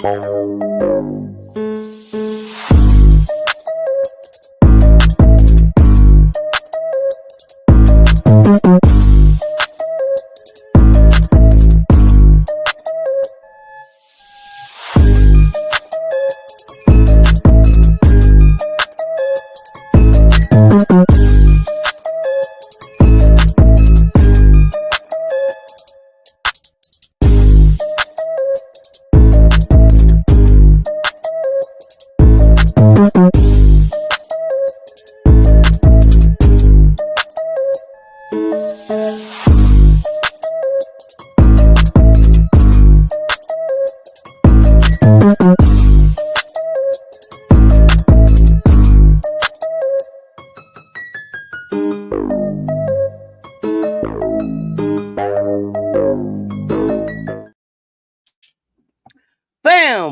Bam!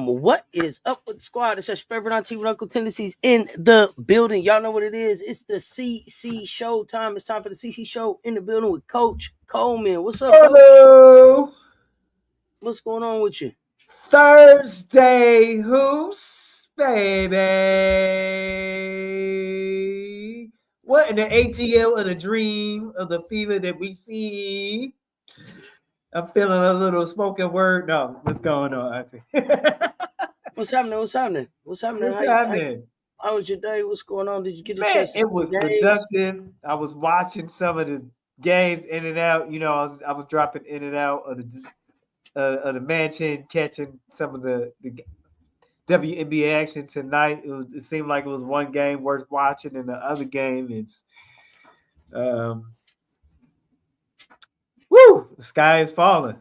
What is up with the squad? It's your favorite auntie with Uncle Tendencies in the building. Y'all know what it is. It's the CC show time. It's time for the CC show in the building with Coach Coleman. What's up, Coach? Hello. What's going on with you? Thursday hoops, baby. What in the ATL of the dream of the fever that we see? I'm feeling a little spoken word. No, what's going on, auntie? What's happening? What's happening? What's happening? What's happening? How was your day? What's going on? Did you get a Man, chance to it was productive. I was watching some of the games in and out. You know, I was dropping in and out of the mansion, catching some of the WNBA action tonight. It seemed like it was one game worth watching, and the other game is, the sky is falling.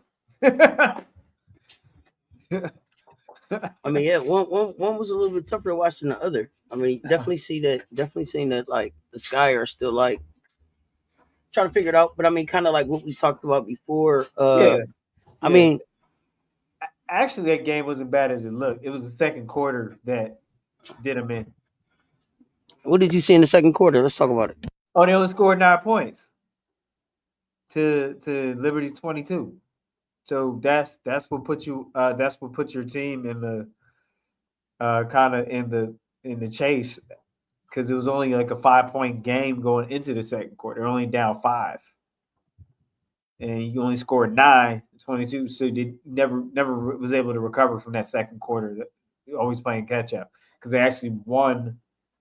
I mean, yeah, one was a little bit tougher to watch than the other. I mean, definitely seeing that like the Sky are still like trying to figure it out. But I mean, kind of like what we talked about before. I mean, actually, that game wasn't bad as it looked. It was the second quarter that did them in. What did you see in the second quarter? Let's talk about it. Oh, they only scored 9 points to Liberty's 22. So that's what put you that's what put your team in the kind of in the chase, because it was only like a 5-point game going into the second quarter. They're only down 5. And you only scored 9, 22, so you never was able to recover from that second quarter. You're always playing catch up, because they actually won.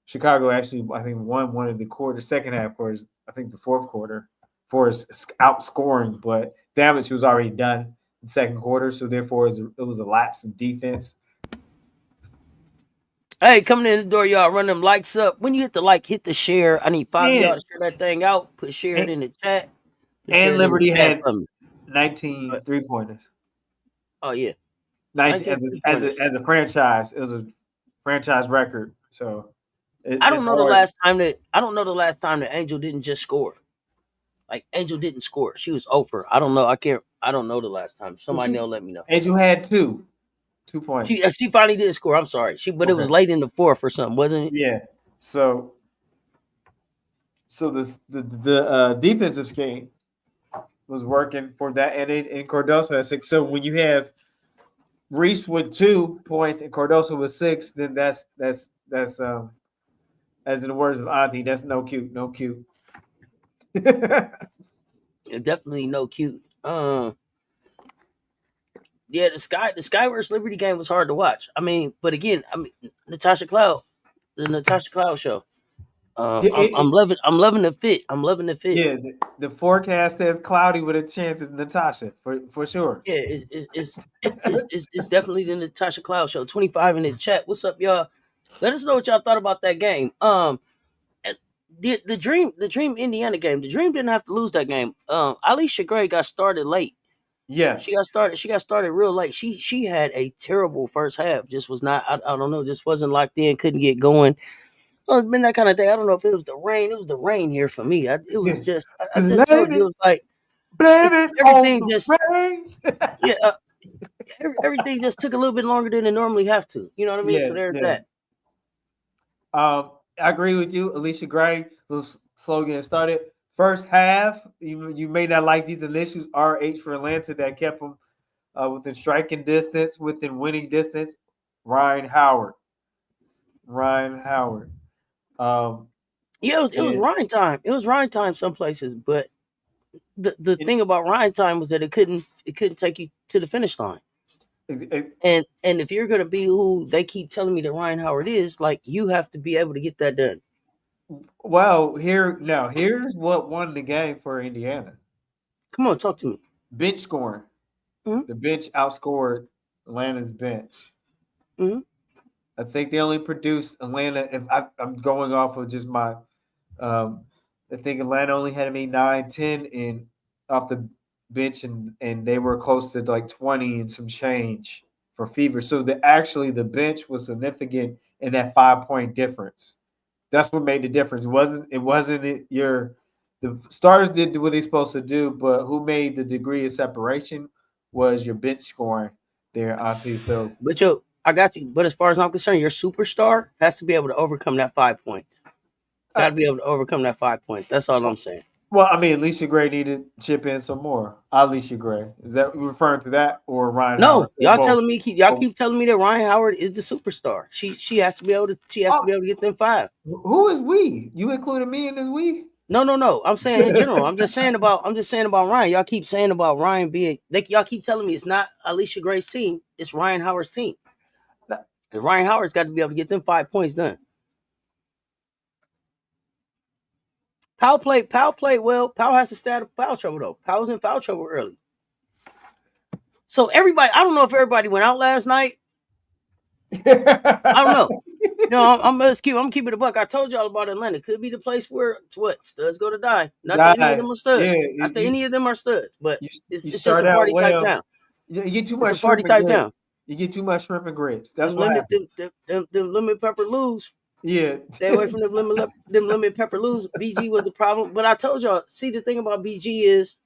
Chicago actually, I think, won one of the second half quarters. I think the fourth quarter for his outscoring, but damage was already done in the second quarter, so therefore it was a lapse in defense. Hey, coming in the door, y'all, run them likes up. When you hit the like, hit the share. I need 5 of y'all to share that thing out. Share it in the chat. And Liberty had 19 3-pointers. Oh yeah, 19 as a franchise. It was a franchise record. So I don't know the last time that Angel didn't just score. Like Angel didn't score. She was over. I don't know. I don't know the last time. Somebody else let me know. Angel had 2 points. She finally did score. I'm sorry. It was late in the fourth or something, wasn't it? Yeah. So the defensive scheme was working for that, and Cardoso had 6. So when you have Reese with 2 points and Cardoso with 6, then that's as in the words of Auntie, that's no cute. Definitely no cute. Yeah, the Sky versus Liberty game was hard to watch. I mean, but again, the Natasha Cloud show. I'm loving the fit. Yeah, the forecast says cloudy with a chance of Natasha for sure. Yeah, it's definitely the Natasha Cloud show. 25 in the chat. What's up, y'all? Let us know what y'all thought about that game. The Dream Indiana game. The Dream didn't have to lose that game. Alicia Gray got started late. Yeah, she got started real late. She had a terrible first half. Just was not. I don't know. Just wasn't locked in. Couldn't get going. Well, it's been that kind of day. I don't know if it was the rain. It was the rain here for me. I just told you, it was like everything just rain. Everything just took a little bit longer than it normally have to. You know what I mean? So there's that. I agree with you, Alicia Gray. Little slow getting started. First half, you may not like these initials, RH for Atlanta, that kept them within striking distance, within winning distance. Ryan Howard. Ryan Howard. Um, Yeah, it was and Ryan time. It was Ryan time some places, but the it, thing about Ryan time was that it couldn't take you to the finish line. it, And if you're gonna be who they keep telling me that Ryan Howard is, like you have to be able to get that done. well, here's what won the game for Indiana. Come on, talk to me. Bench scoring. Hmm. The bench outscored Atlanta's bench. Hmm. I think they only produced Atlanta. If I'm going off of just my, um, I think Atlanta only had maybe 9, 10 in off the bench, and they were close to like 20 and some change for Fever. So the bench was significant in that 5 point difference. That's what made the difference. It wasn't your the stars did what they're supposed to do, but who made the degree of separation was your bench scoring there, Auntie. So But yo, I got you. But as far as I'm concerned, your superstar has to be able to overcome that 5 points. uh, Got to be able to overcome that 5 points. That's all I'm saying. well, I mean, Alicia Gray needed to chip in some more. Alicia Gray. Is that referring to that or Ryan Howard No, or both? y'all Oh, keep telling me that Ryan Howard is the superstar. She has to be able to get them five. who is we? You included me in this we? No. I'm saying in general. I'm just saying about Ryan. Y'all keep saying about Ryan being y'all keep telling me it's not Alicia Gray's team, it's Ryan Howard's team. And Ryan Howard's got to be able to get them 5 points done. Powell played well. Powell has to stay out of foul trouble though. Powell was in foul trouble early. So everybody, I don't know if everybody went out last night. I don't know. No, I'm keeping it a buck. I told y'all about Atlanta. Could be the place where what studs go to die. Not that any of Die. them are Yeah, studs. Not that any of them are studs. But you you it's just a start out party type well. town. You get too It's a much party shrimp and type grits. town. You get too much shrimp and grits. That's Them what lemon happened. them lemon pepper loos. Yeah. Stay away from them lemon pepper loos. BG was the problem. But I told y'all. See, the thing about BG is,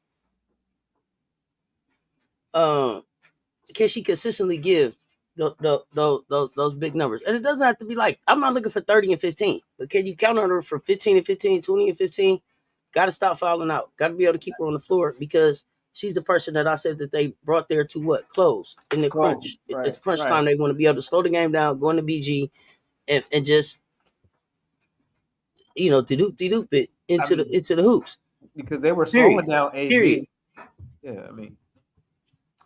um, can she consistently give those big numbers? And it doesn't have to be like, I'm not looking for 30 and 15, but can you count on her for 15 and 15, 20 and 15? Got to stop fouling out. Got to be able to keep her on the floor because she's the person that I said that they brought there to what? Close in the Close. crunch. Right. It's crunch Right. time. They want to be able to slow the game down, go into BG, and just dedupe it I into the mean, hoops. because they were Period. slowing down Period. AB. Yeah, I mean,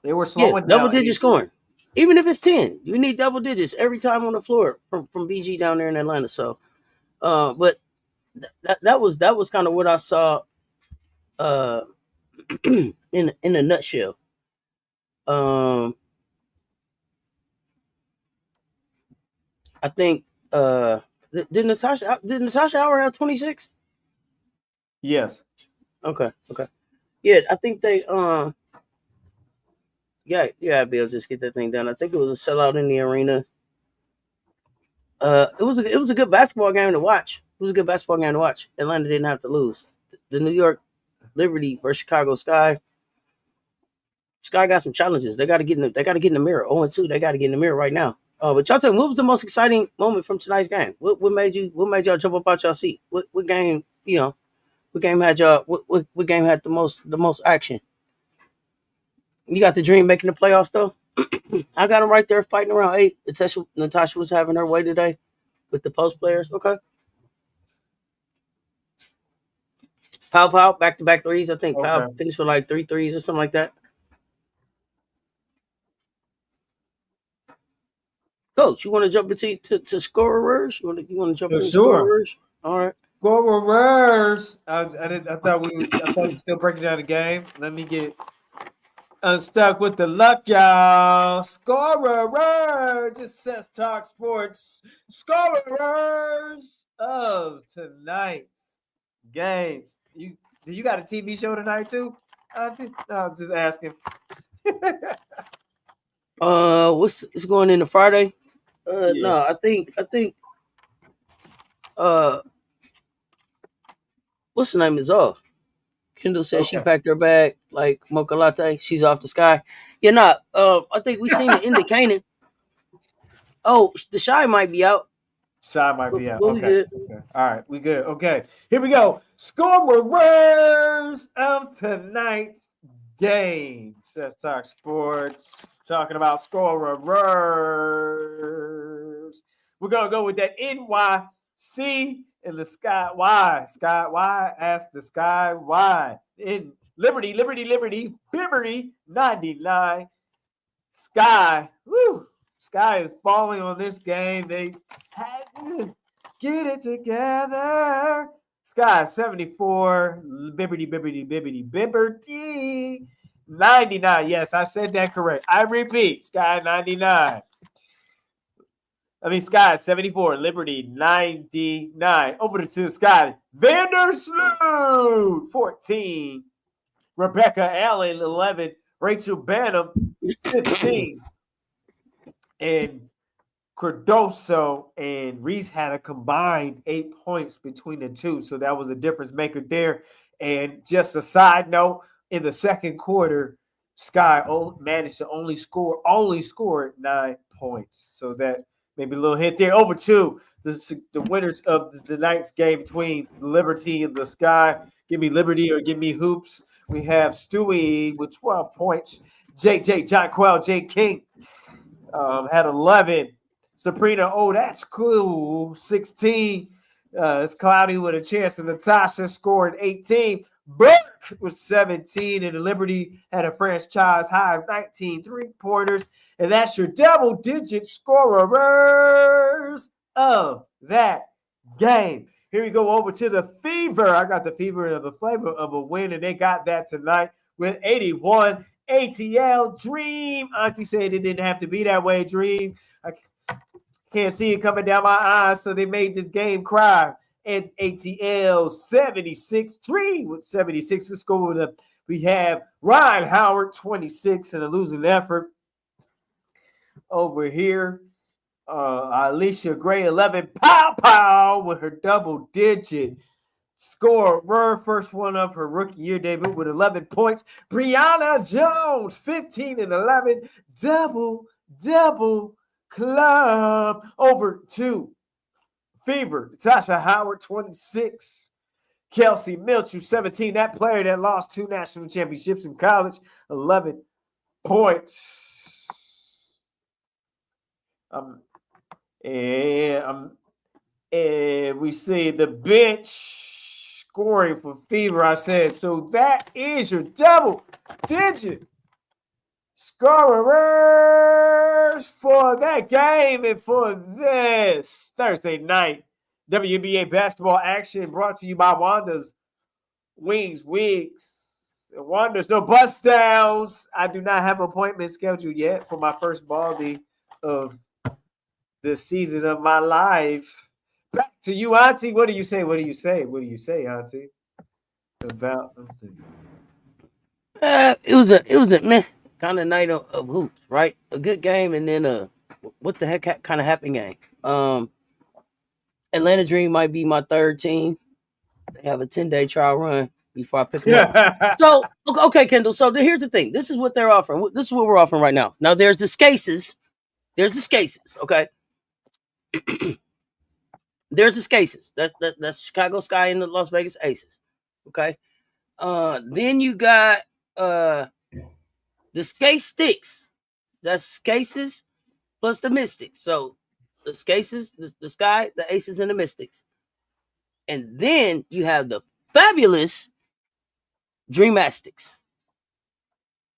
they were Yeah, slowing double down digit AB. scoring. Even if it's 10, you need double digits every time on the floor from BG down there in Atlanta. So, but that was kind of what I saw uh, in a nutshell. Um, I think did Natasha Howard have 26? Yes. Okay. Yeah, I think they yeah, I'd be able to just get that thing done. I think it was a sellout in the arena. It was a good basketball game to watch. It was a good basketball game to watch. Atlanta didn't have to lose. The New York Liberty versus Chicago Sky. Sky got some challenges. They got to get in the mirror. 0-2. They got to get in the mirror right now. But y'all tell me, what was the most exciting moment from tonight's game? What made y'all jump up out y'all seat? What game? What game had y'all? What game had the most action? You got the Dream making the playoffs though. I got them right there fighting around 8. Natasha was having her way today with the post players. Okay. Pow back to back threes. I think Pow Okay. finished with like three threes or something like that. Coach, you want to jump into to scorers? You want to jump For into sure. scorers? All right. Go reverse. I did. I thought we were still breaking down the game. Let me get unstuck with the luck, y'all. Scorers. This says Talk Sports. Scorers of tonight's games. You got a TV show tonight too? No, I'm just asking. What's it's going into Friday? Yeah. No, I think uh, what's the name is off. Kendall said she Okay. packed her bag like mocha latte. She's off the sky. Yeah, nah. I think we seen the indicating. Oh, the shy might be out, Shy might but, be out. but we Okay. good. Okay. All right. We good. Okay. Here we go. Scorers of tonight's games. Let's talk sports. Talking about scorers. We're gonna go with that NYC in the sky. Why? Sky. Why? Ask the sky. Why? In Liberty, Liberty, Liberty 99. Sky. Woo. Sky is falling on this game. They had to get it together. Sky 74. Liberty 99. Yes, I said that correct. I repeat, Sky 99. Sky 74, Liberty 99. Over to Sky. Vandersloot 14. Rebecca Allen 11. Rachel Banham 15. And Cardoso and Reese had a combined 8 points between the two. So that was a difference maker there. And just a side note, in the second quarter, Sky managed to only score 9 points. So that maybe a little hint there. Over to the winners of the night's game between Liberty and the Sky. Give me Liberty or give me Hoops. We have Stewie with 12 points. JJ, John Quell, J. King had 11. Sabrina, oh, that's cool. 16. It's Cloudy with a chance. And Natasha scored 18. Burke was 17. And the Liberty had a franchise high of 19 3-pointers. And that's your double-digit scorers of that game. Here we go over to the Fever. I got the Fever of the flavor of a win, and they got that tonight with 81. ATL Dream. Auntie said it didn't have to be that way, Dream. I can't see it coming down my eyes, so they made this game cry. And ATL 76. Dream with 76. Let's go with the. We have Ryan Howard 26 in a losing effort. Over here, Alicia Gray 11. Pow with her double-digit scorer, first one of her rookie year debut with 11 points. Brianna Jones, 15 and 11, double club. Over to Fever, Natasha Howard, 26. Kelsey Milchu, 17. That player that lost 2 national championships in college, 11 points. And we see the bench scoring for Fever, I said. So that is your double-digit scorers for that game and for this Thursday night WNBA basketball action brought to you by Wanda's Wings Wigs. Wanda's no bust downs. I do not have an appointment scheduled yet for my first baldy of this season of my life. Back to you, Auntie. What do you say? What do you say, Auntie? About it was a meh kind of night of hoops, right? A good game, and then what the heck kind of happened game? Atlanta Dream might be my third team. They have a 10-day trial run before I pick them up. So okay, Kendall. So here's the thing. This is what they're offering. This is what we're offering right now. Now there's the Scases. Okay. There's the Scases. That's Chicago Sky and the Las Vegas Aces. Okay. Then you got the Skate Sticks. That's Scases plus the Mystics. So the Scases, the Sky, the Aces, and the Mystics. And then you have the fabulous Dreamastics.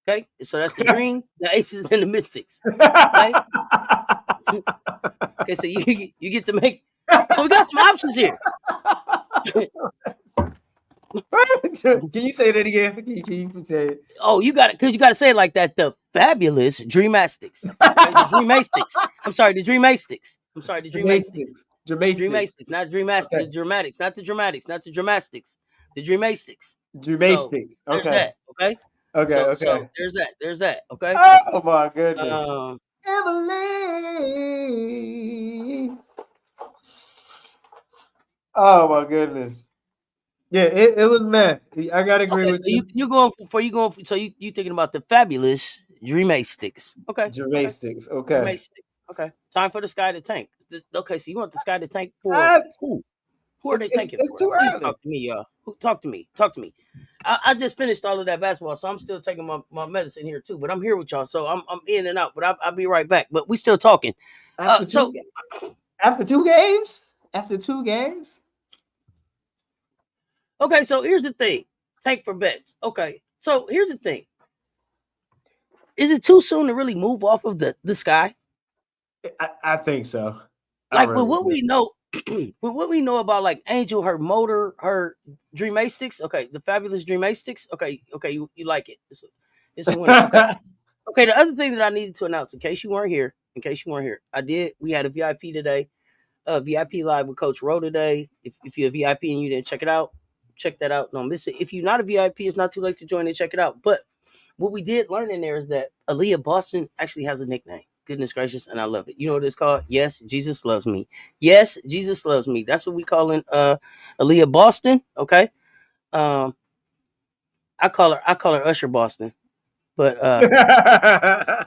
Okay. So that's the Dream, the Aces, and the Mystics. Okay. Okay. So you get to make. So we got some options here. Can you say that again? Can you say it? Oh, you got it, because you got to say it like that. The fabulous Dreamastics. The Dreamastics. I'm sorry, the Dreamastics. Dreamastics. Dreamastics, not Dreamastics. Okay. The Dramatics, not the Dramatics, not the Dramastics. The Dreamastics. Dreamastics. So, there's that. Okay. Okay. So there's that. Okay. Oh my goodness. Emily. Oh my goodness. Yeah, it was mad. I gotta agree with you. You going for. So you thinking about the fabulous Dreamastics? Okay. Dreamastics. Okay. Dreamastics. Okay. Time for the Sky to tank. Okay, so you want the Sky to tank for who? Who are they tanking for? It's too early. Please talk to me, y'all. Talk to me. Talk to me. I just finished all of that basketball, so I'm still taking my medicine here too. But I'm here with y'all, so I'm in and out. But I'll be right back. But we still talking. After So after 2 games? After 2 games? okay, so here's the thing. Tank for bets. Okay, so here's the thing. Is it too soon to really move off of the sky? I think so. I Like with really what do. we know, with what we know about like Angel, her motor, her Dream Sticks. Okay, the fabulous Dream Sticks. Okay, you like it. It's a winner. Okay. Okay, the other thing that I needed to announce, in case you weren't here, we had a VIP today, VIP live with Coach Rowe today. If you're a VIP and you didn't check it out, check that out. Don't miss it. If you're not a VIP, it's not too late to join and check it out. But what we did learn in there is that Aaliyah Boston actually has a nickname. Goodness gracious, and I love it. You know what it's called? Yes, Jesus loves me. Yes, Jesus loves me. That's what we calling Aaliyah Boston. Okay. Um, I call her Usher Boston. But I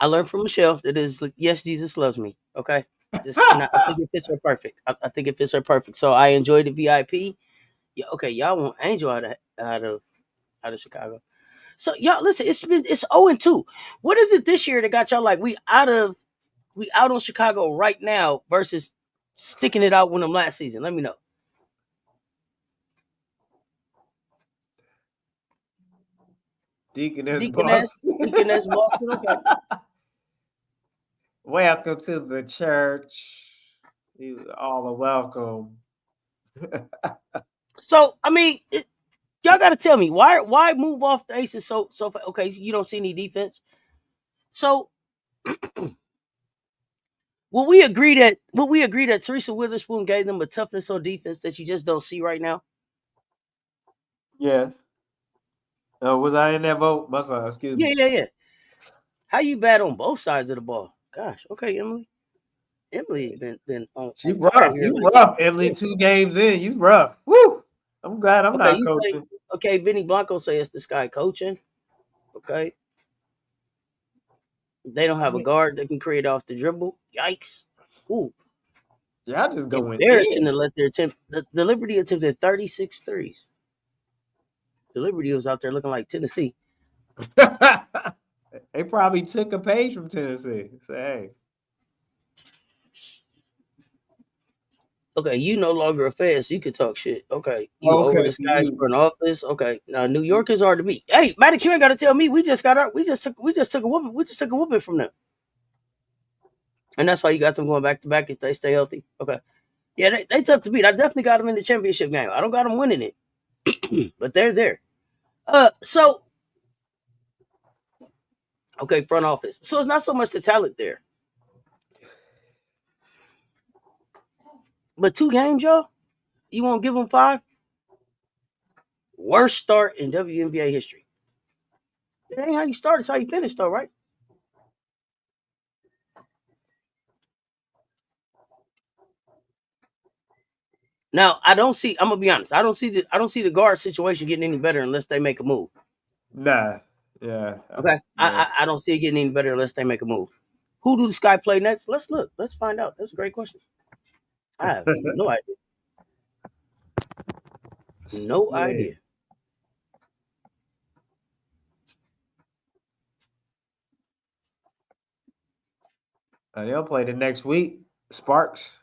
learned from Michelle that is like, yes, Jesus loves me. Okay. And I think it fits her perfect. I think it fits her perfect. So I enjoyed the VIP. Yeah, okay, y'all want Angel out of Chicago. So y'all listen, it's 0-2. What is it this year that got y'all like we out on Chicago right now versus sticking it out with them last season? Let me know. Deaconess Deaconess, Boston. Deaconess Boston. Okay. Welcome to the church. You all are welcome. So I mean, y'all got to tell me why move off the Aces so okay? You don't see any defense. So will we agree that Teresa Witherspoon gave them a toughness on defense that you just don't see right now? Yes. Was I in that vote? Excuse Yeah, me. yeah, yeah. How you bad on both sides of the ball? Gosh, okay, Emily. Emily been She on fire rough. here You lately. rough, Emily. 2 games in. You rough. Woo. I'm glad I'm Okay, not you say coaching. okay. Vinny Blanco say it's this guy coaching. Okay, they don't have a guard that can create off the dribble. Yikes! Ooh, Y'all just going embarrassing to in. let their attempt. The Liberty attempted 36 threes. The Liberty was out there looking like Tennessee. They probably took a page from Tennessee. Say, hey. Okay, you no longer a fan, so you can talk shit. Okay, you over Okay, the so skies you. for an office. Okay, now New York is hard to beat. Hey, Maddox, you ain't got to tell me. We just took a whooping. We just took a whooping from them, and that's why you got them going back to back if they stay healthy. Okay, yeah, they tough to beat. I definitely got them in the championship game. I don't got them winning it, but they're there. So okay, front office. So it's not so much the talent there, but 2 games, y'all. You won't give them 5? Worst start in WNBA history. It ain't how you start; it's how you finish, though, right? Now I don't see. I'm gonna be honest. I don't see the guard situation getting any better unless they make a move. Nah. Yeah. Okay, Yeah. I don't see it getting any better unless they make a move. Who do the Sky play next? Let's look. Let's find out. That's a great question. I have no idea. No Shit. idea. They'll play the next week. Sparks.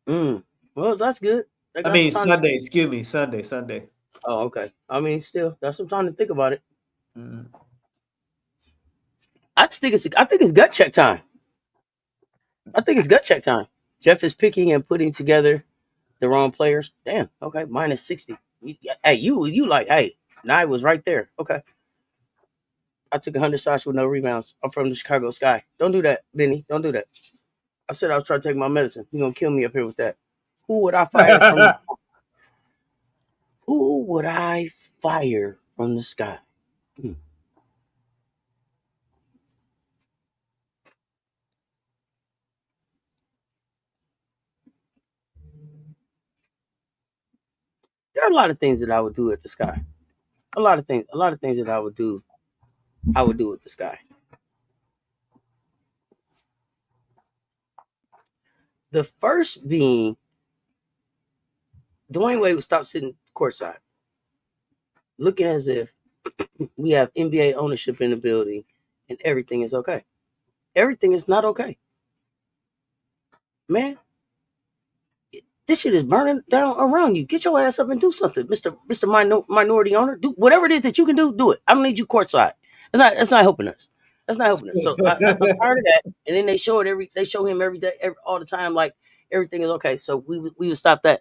Mm. Well, that's good. They I got some mean time to. Sunday. Excuse me. Sunday. Sunday. Oh, okay. I mean, still, that's some time to think about it. Mm. I think it's gut check time. I think it's gut check time. Jeff is picking and putting together the wrong players. Damn. Okay, -60. Hey, you like? Hey, Nye was right there. Okay. I took 100 shots with no rebounds. I'm from the Chicago Sky. Don't do that, Benny. Don't do that. I said I was trying to take my medicine. You're gonna kill me up here with that. Who would I fire from the Who would I fire from the sky? Hmm. There are a lot of things that I would do at the sky. A lot of things that I would do with the sky. The first being Dwayne Wade would stop sitting courtside, looking as if we have NBA ownership in the building and everything is okay. Everything is not okay, man. This shit is burning down around you. Get your ass up and do something, Mister Minority Owner. Do whatever it is that you can do. Do it. I don't need you courtside. That's not helping us. That's not helping us. So I'm tired of that. And then they show it They show him every day, all the time, like everything is okay. So we would stop that.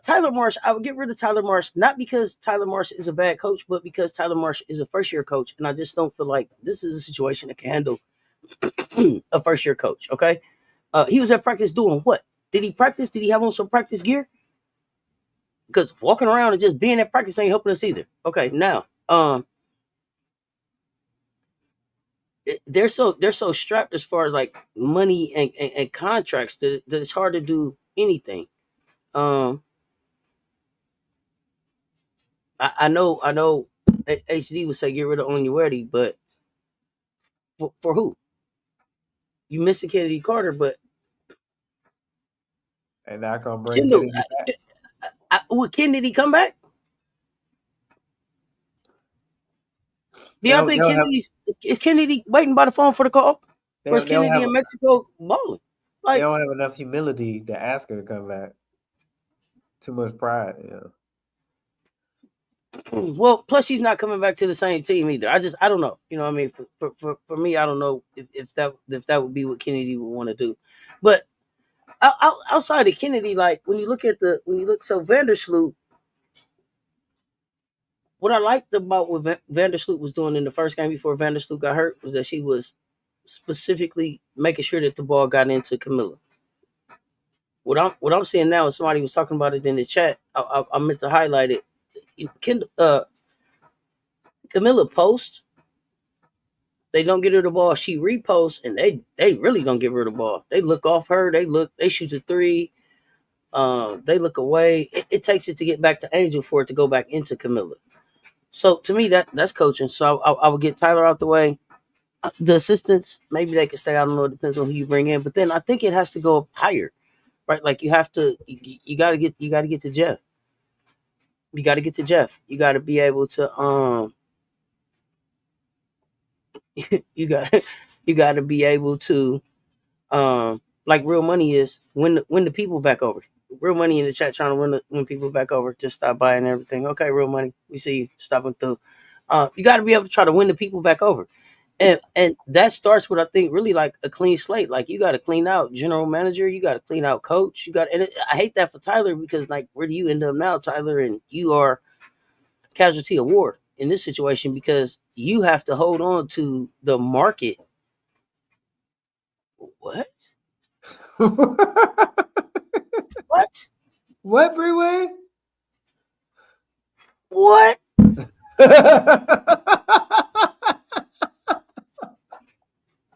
Tyler Marsh, I would get rid of Tyler Marsh, not because Tyler Marsh is a bad coach, but because Tyler Marsh is a first year coach, and I just don't feel like this is a situation that can handle a first year coach. Okay, he was at practice doing what? Did he practice? Did he have on some practice gear? Because walking around and just being at practice ain't helping us either. Okay, now they're so strapped as far as like money and contracts that it's hard to do anything. Um, I know HD would say get rid of Onyewerdi, but for who? You missing Kennedy Carter, but And not gonna bring Kendall, Kennedy back. would Kennedy come back? Do y'all They'll think they'll have is Kennedy waiting by the phone for the call? Or is they'll Kennedy have in Mexico balling? they Like, don't have enough humility to ask her to come back. Too much pride, you know. well, plus she's not coming back to the same team either. I don't know. You know what I mean? For me, I don't know if that would be what Kennedy would want to do. But outside of Kennedy, like when you look so Vandersloot, what I liked about what Vandersloot was doing in the first game before Vandersloot got hurt was that she was specifically making sure that the ball got into Camilla. What I'm seeing now is somebody was talking about it in the chat. I meant to highlight it. Camilla posts. They don't get her the ball. She reposts, and they really don't give her the ball. They look off her. They shoot a three. They look away. It takes it to get back to Angel for it to go back into Camilla. So to me, that's coaching. So I would get Tyler out the way. The assistants, maybe they could stay. I don't know. It depends on who you bring in. But then I think it has to go up higher, right? Like you have to. You got to get to Jeff. You got to get to Jeff. You got to be able to. You got you got to be able to. Like real money is win the people back over. Real money in the chat trying to win people back over. Just stop by and everything. Okay, real money. We see you stopping through. You got to be able to try to win the people back over. And that starts with I think really like a clean slate. Like you got to clean out general manager, you got to clean out coach. I hate that for Tyler because like where do you end up now, Tyler? And you are casualty of war in this situation because you have to hold on to the market. What? What? What, Freeway? What?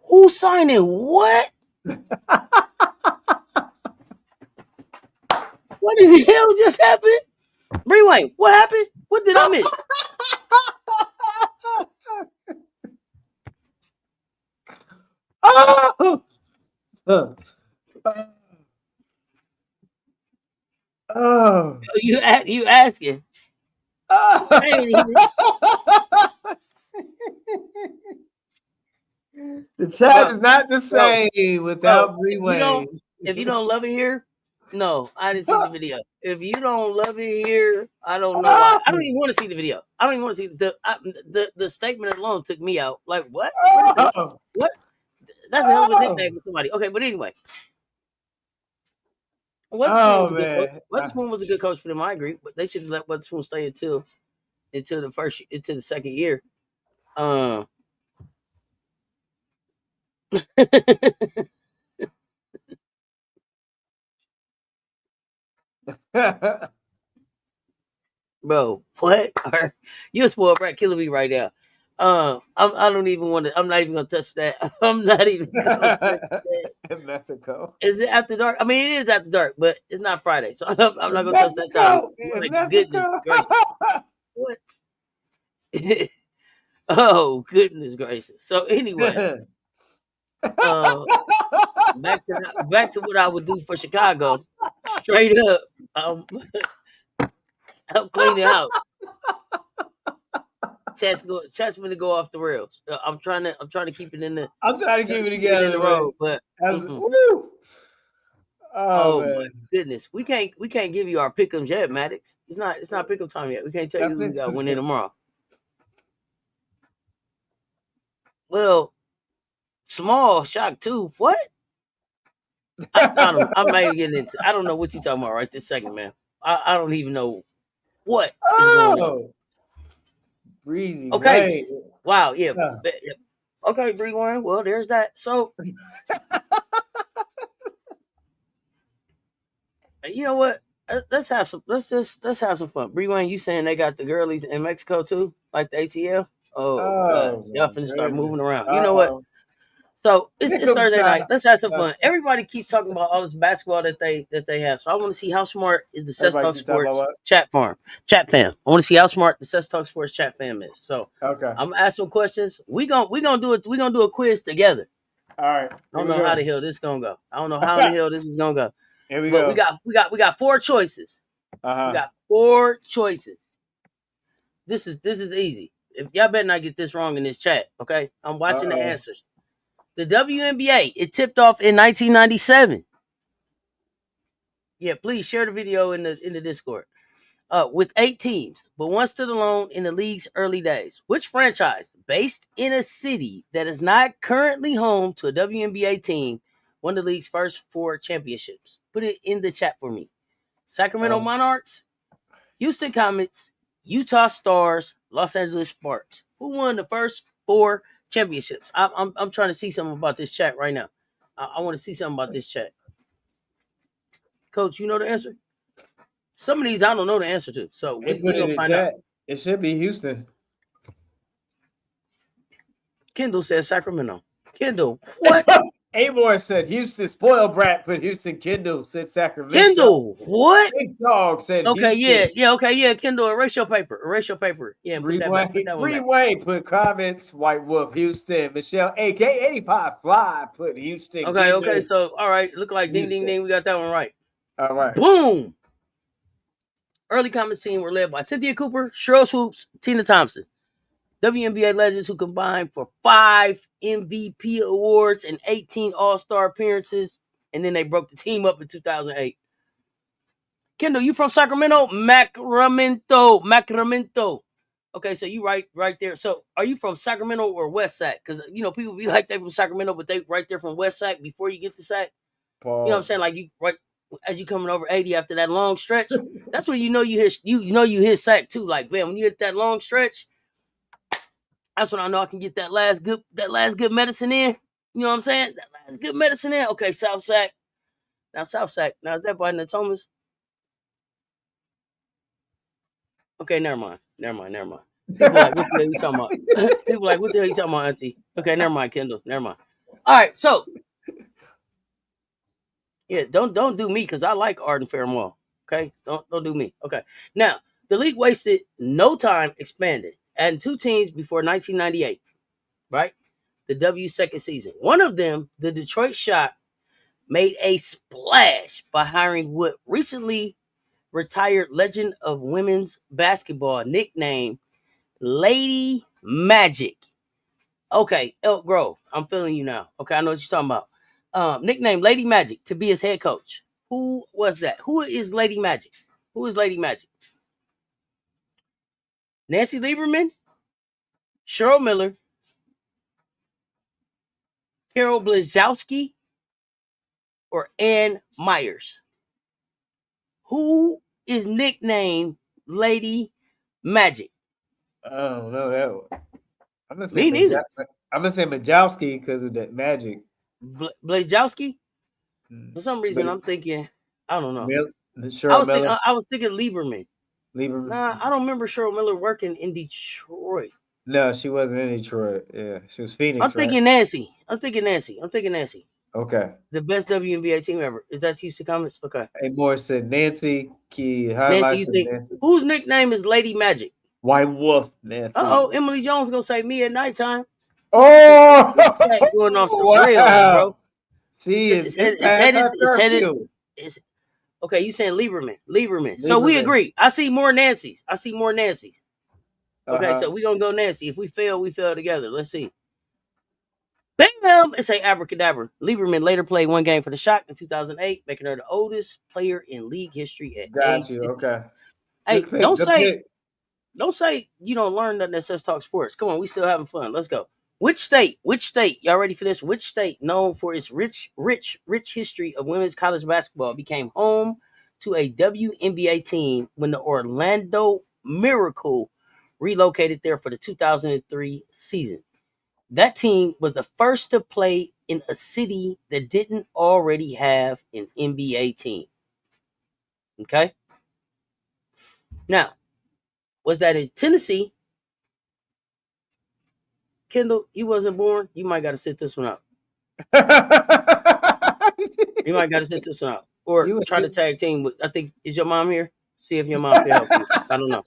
Who's signing what? What in the hell just happened? Rewind. What happened? What did I miss? Oh! Oh! You asking? I ain't even. The chat Bro, is not the bro, same bro. without If you Freeway. don't love it here, no, I didn't see the video. If you don't love it here, I don't know why. I don't even want to see the video. I don't even want to see the statement alone took me out. Like what? Oh! What? That's a hell of a Oh! nickname for somebody. Okay, but anyway, Weatherspoon Oh was a good coach. man. Weatherspoon was a good coach for them. I agree, but they should have let Weatherspoon stay until the second year. Bro, what? You a spoiled brat killing me right now. I don't even want to. I'm not even gonna touch that. I'm not even gonna touch that. In Mexico. Is it after dark? I mean, it is after dark, but it's not Friday, so I'm not In gonna touch that topic. Mexico. In My goodness Mexico. gracious! What? Oh goodness gracious! So anyway, Back to what I would do for Chicago. Straight up, help clean the house. Chats going to go off the rails. I'm trying to keep it in the I'm trying to trying keep to it keep it in the together, man. road, but Woo! Oh oh my man, goodness, we can't give you our pick'ems yet, Maddox. It's not pick'em time yet. We can't tell you that's who we got winning interesting. tomorrow. Well, small shock too. What? I don't. I'm not even getting into. I don't know what you talking about right this second, man. I don't even know what is going on. Oh, breezy Okay. way. Wow. Yeah. Yeah. Yeah. Okay, Bree Warren. Well, there's that. So you know what? Let's have some. Let's have some fun. Bree Wayne, you saying they got the girlies in Mexico too, like the ATL? Oh gosh, Oh y'all my finna start goodness. moving around. You know what? Oh, So it's pick'em Thursday night. time. Let's have some Uh, fun. Everybody keeps talking about all this basketball that they have. So I want to see how smart is the Cess Everybody Talk keep talking about Sports what? chat fam. I want to see how smart the Cess Talk Sports chat fam is. So Okay. I'm gonna ask some questions. We gonna do it. We gonna do a quiz together. All right. I Here don't we know how the go. hell this gonna go. I don't know how in the hell this is gonna go. Here we But we go. got four choices. We Uh got four choices. This is easy. If y'all better not get this wrong in this chat, okay? I'm huh. watching the Oh. answers. The WNBA, it tipped off in 1997. Yeah, please share the video in the Discord. With 8 teams, but one stood alone in the league's early days. Which franchise, based in a city that is not currently home to a WNBA team, won the league's first four championships? Put it in the chat for me. Sacramento Oh. Monarchs, Houston Comets, Utah Stars, Los Angeles Sparks. Who won the first four championships? I'm trying to see something about this chat right now. I want to see something about this chat. Coach, you know the answer? Some of these I don't know the answer to, so They we put it gonna in find out. chat. It should be Houston. Kendall says Sacramento. Kendall, what? Amor said Houston. Spoiled brat put Houston. Kendall said Sacramento. Kendall, what? Big dog said Okay, Houston. okay, yeah. Kendall, erase your paper. Erase your paper. Yeah, and put that back. Put that one Bree back. Wayne put comments. White Wolf Houston. Michelle AK 85 Fly put Houston. Okay. Kendall So, all right. Look like ding, ding, Houston. ding. We got that one right. All right. Boom. Early Comets team were led by Cynthia Cooper, Cheryl Swoops, Tina Thompson. WNBA legends who combined for 5 MVP awards and 18 All-Star appearances, and then they broke the team up in 2008. Kendall, you from Sacramento? Macramento. Okay, so you right there. So are you from Sacramento or West Sac? Because people be like they from Sacramento, but they right there from West Sac before you get to Sac. You know what I'm Pause. saying? Like you right as you coming over 80 after that long stretch. That's when you hit you hit Sac too. Like man, when you hit that long stretch, that's when I know I can get that last good medicine in. You know what I'm saying? That last good medicine in. Okay, South Sac. Now South Sac. Now is that by Natomas? Okay, never mind. People like, what the hell you talking about? People like, what the hell you talking about, Auntie? Okay, never mind, Kendall. Never mind. All right, so yeah, don't do me because I like Arden Fairmore. Okay, don't do me. Okay, now the league wasted no time expanding, adding 2 teams before 1998. Right, the W second season. One of them, the Detroit Shock, made a splash by hiring what recently retired legend of women's basketball, nicknamed Lady Magic. Okay, Elk Grove. I'm feeling you now. Okay, I know what you're talking about. Nickname Lady Magic to be his head coach. Who was that? Who is Lady Magic? Who is Lady Magic? Nancy Lieberman, Cheryl Miller, Carol Blazowski, or Ann Myers? Who is nicknamed Lady Magic? I don't know that one. Me neither. I'm gonna say Majowski because of that magic. Blazowski? For some reason, But I'm thinking, I don't know. Cheryl Miller, I was thinking Lieberman. Lieberman. Nah, I don't remember Cheryl Miller working in Detroit. No, she wasn't in Detroit. Yeah, she was I'm Phoenix, right? thinking Nancy. Okay. The best WNBA team ever. Is that Houston Comets? Okay. A Moore said Nancy. Key Nancy, highlights you of think Nancy. whose nickname is Lady Magic? White Wolf Nancy. Uh-oh, Emily Jones gonna say me at nighttime. Oh, This chat going off the rails, wow. bro. She is It's it's headed. It's past headed. her It's headed. curfew. It's okay. You saying Lieberman? Lieberman. So we Lieberman. agree. I see more Nancy's. I see more Nancy's. Okay, Uh-huh. so we gonna go Nancy. If we fail together. Let's see. Bam! It's a abracadabra. Lieberman later played one game for the Shock in 2008, making her the oldest player in league history at Got age you. 50. Okay. Hey, Good pick. Good pick. don't say you don't learn nothing that says talk sports. Come on, we still having fun. Let's go. Which state, y'all ready for this? Which state, known for its rich history of women's college basketball, became home to a WNBA team when the Orlando Miracle relocated there for the 2003 season? That team was the first to play in a city that didn't already have an NBA team. Okay. Now, was that in Tennessee? Kendall, you wasn't born. You might got to sit this one out. You might got to sit this one out, or you, try to tag team with. I think is your mom here. See if your mom can help you. I don't know.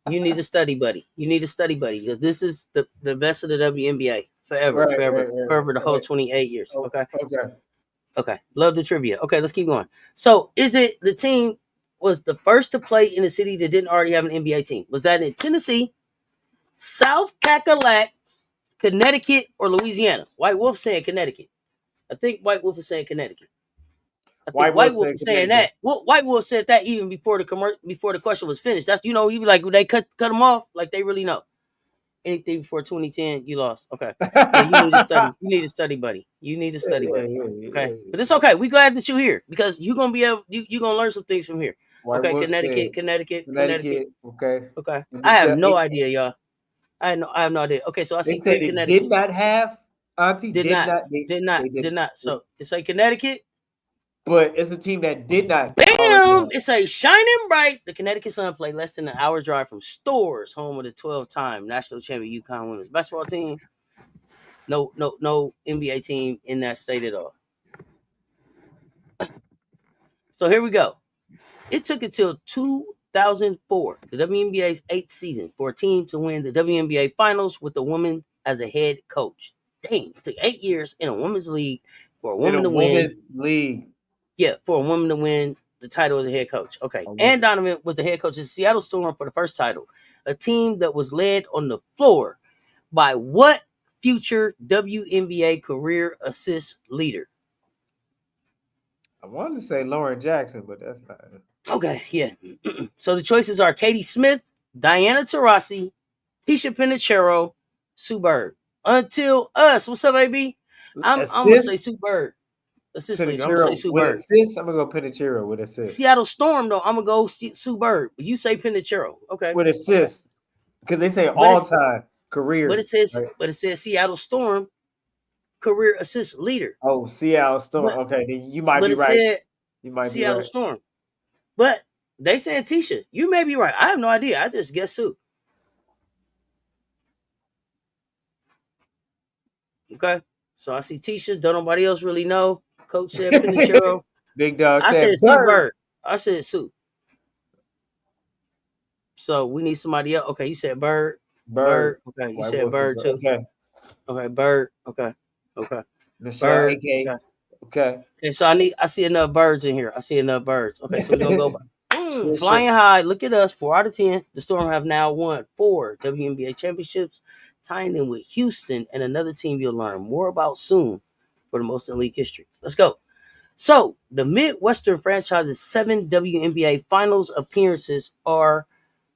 You need a study buddy. You need a study buddy because this is the best of the WNBA forever, right, forever, right, right, forever. The whole right. 28 years. Oh, Okay. okay. Okay. Love the trivia. Okay, let's keep going. So, is it the team was the first to play in a city that didn't already have an NBA team? Was that in Tennessee, South Cackalack, Connecticut, or Louisiana? White Wolf saying Connecticut. I think White Wolf is saying Connecticut. I think White White Wolf Wolf said was saying Connecticut. that. Well, White Wolf said that even before before the question was finished. That's he be like they cut them off like they really know. Anything before 2010, you lost. Okay. Yeah, you need to study. You need to study, buddy. You need to Yeah, study, yeah, buddy. yeah, Okay. yeah, But it's yeah. okay. We glad that you're here because you're gonna be able you're gonna learn some things from here. White Okay, Wolf said Connecticut, Connecticut, Connecticut. Connecticut. Okay. Okay. And I have Michelle, no idea, y'all. I have no idea. Okay, so I they see said three it did Connecticut's. not have Auntie. Did Did not, not. They did did. not. So it's like Connecticut. But it's a team that did not already Bam! have. It's a shining bright. The Connecticut Sun play less than an hour's drive from Stores, home of the 12-time national champion UConn women's basketball team. No NBA team in that state at all. So here we go. It took until 2004, the WNBA's eighth season, for a team to win the WNBA finals with a woman as a head coach. Dang, it took 8 years in a women's league for a In a woman to win. women's league. Yeah, for a woman to win the title as a head coach. Okay. A And woman. Donovan was the head coach of the Seattle Storm for the first title, a team that was led on the floor by what future WNBA career assist leader? I wanted to say Lauren Jackson, but that's not. Okay, yeah. So the choices are Katie Smith, Diana Taurasi, Tisha Penichero, Sue Bird. Until us. What's up, AB? I'm gonna say Assist Sue Bird. Assist leader. I'm gonna say Pinachero Sue with Bird. assist. I'm gonna go Pinachero with assist. Seattle Storm though. I'm gonna go Sue Bird. You say Penichero. Okay. With Okay. assist. Because they say But all it's time career. Right? but it says Seattle Storm career assist leader. Oh, Seattle Storm. But Okay, then you might but be it right. said You might be Seattle right. Storm. But they saying Tisha. You may be right. I have no idea. I just guess Sue. Okay. So I see Tisha. Don't nobody else really know. Coach said Pinichero. Big dog I said said Sue Bird. Bird. I said Sue. So we need somebody else. Okay, you said Bird. Bird. Bird. Okay, you White said Wolf said Bird Bird. too. Okay. Okay, Bird. Okay. Okay. Michelle Bird. AK. Okay. Okay. Okay, so I see enough birds in here. I see enough birds. Okay, so we're gonna go Trisha. flying high. Look at us, 4 out of 10. The Storm have now won 4 WNBA championships, tying in with Houston and another team you'll learn more about soon for the most in league history. Let's go. So the Midwestern franchise's 7 WNBA finals appearances are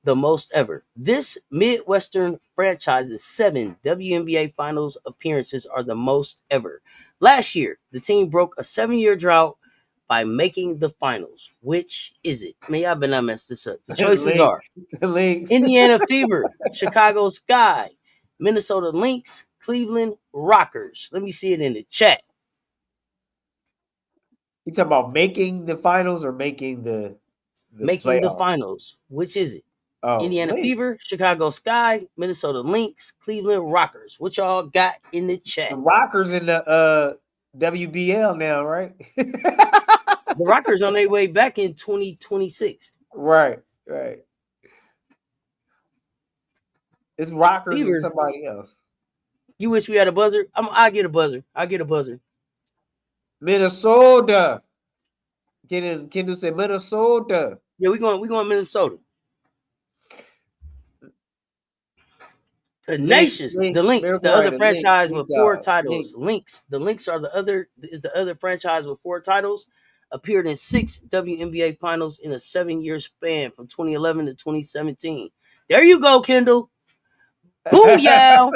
the most ever. This Midwestern franchise's 7 WNBA finals appearances are the most ever. Last year, the team broke a 7-year drought by making the finals. Which is it? May I better not mess this up. The choices are Links. Links. Indiana Fever, Chicago Sky, Minnesota Lynx, Cleveland Rockers. Let me see it in the chat. You talking about making the finals or making the Making the playoffs? finals. Which is it? Oh, Indiana links. Fever, Chicago Sky, Minnesota Lynx, Cleveland Rockers. What y'all got in the The chat? Rockers in the WBL now, right? The Rockers on their way back in 2026. Right, right. It's Rockers and Fever, somebody else. You wish we had a buzzer? I get a buzzer. I get a buzzer. Minnesota. Can you say Minnesota? Yeah, we going Minnesota. The Nations, the Lynx, the other Right, the Lynx, franchise Lynx with four dog, titles. Lynx. Lynx, the Lynx are the other franchise with four titles. Appeared in 6 WNBA finals in a 7-year span from 2011 to 2017. There you go, Kendall. Booyah!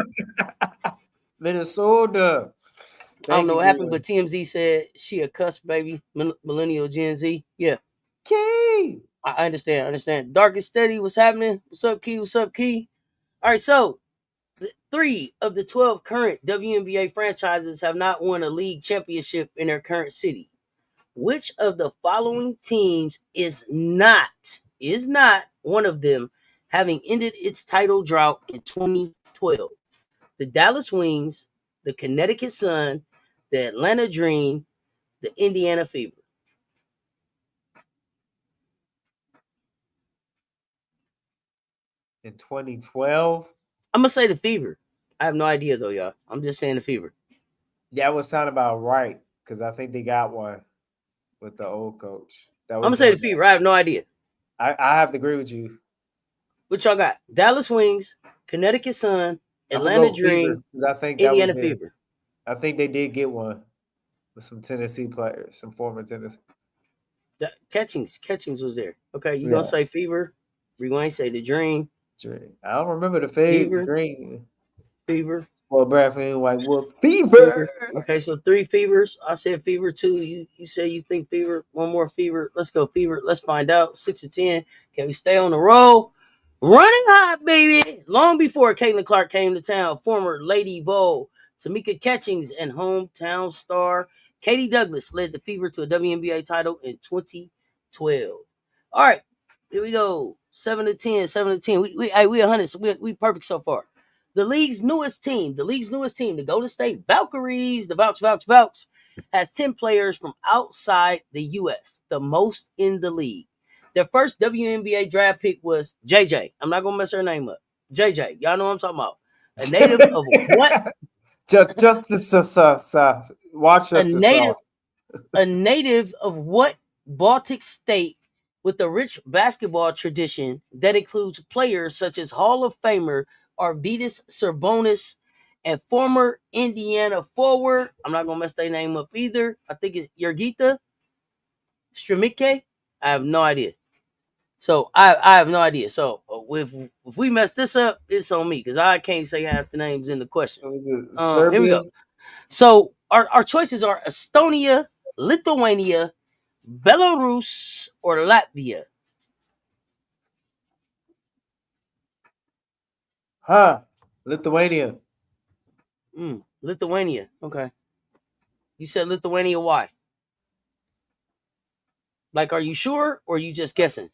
Minnesota. I don't Thank know you, what happened, girl. but TMZ said she a cuss baby, millennial Gen Z. Yeah, Key. I understand. I understand. Dark and steady. What's happening? What's up, Key? What's up, Key? All right, so 3 of the 12 current WNBA franchises have not won a league championship in their current city. Which of the following teams is not one of them, having ended its title drought in 2012? The Dallas Wings, the Connecticut Sun, the Atlanta Dream, the Indiana Fever. In 2012. I'm gonna say the Fever. I have no idea though, y'all. I'm just saying the Fever. That would sound about right because I think they got one with the old coach. That I'm would gonna say the sound Fever. I have no idea. I have to agree with you. What y'all got? Dallas Wings, Connecticut Sun, I'm gonna Atlanta go Fever Dream, because I think that was Indiana their. Fever. I think they did get one with some Tennessee players, some former Tennessee. Catchings was there. Okay, you gonna Yeah, say Fever? We going to say the Dream, Dream. I don't remember the Fever, Dream. Fever, Well, Bradley White Wolf Fever. Fever. Okay, so 3 Fevers. I said Fever 2. You say you think Fever. One more Fever. Let's go Fever. Let's find out. 6 to 10. Can we stay on the roll? Running hot, baby. Long before Caitlin Clark came to town, former Lady Bowl, Tamika Catchings, and hometown star Katie Douglas led the Fever to a WNBA title in 2012. All right, here we go. 7 to 10. 7 to 10. We 100. So we perfect so far. The Golden State Valkyries, the Vouch, has 10 players from outside the U.S., the most in the league. Their first WNBA draft pick was JJ. I'm not going to mess her name up. JJ. Y'all know what I'm talking about. A native of what? just watch A us the native sauce. a native of what Baltic state with a rich basketball tradition that includes players such as Hall of Famer Arvidas Sabonis and former Indiana forward. I'm not gonna mess their name up either. I think it's Yergita Stramike. I have no idea. So I have no idea. So if we mess this up, it's on me because I can't say half the names in the question. Was it Here we Serbia? go. So our choices are Estonia, Lithuania, Belarus, or Latvia. Huh? Lithuania. Lithuania. Okay. You said Lithuania. Why? Like, are you sure or are you just guessing?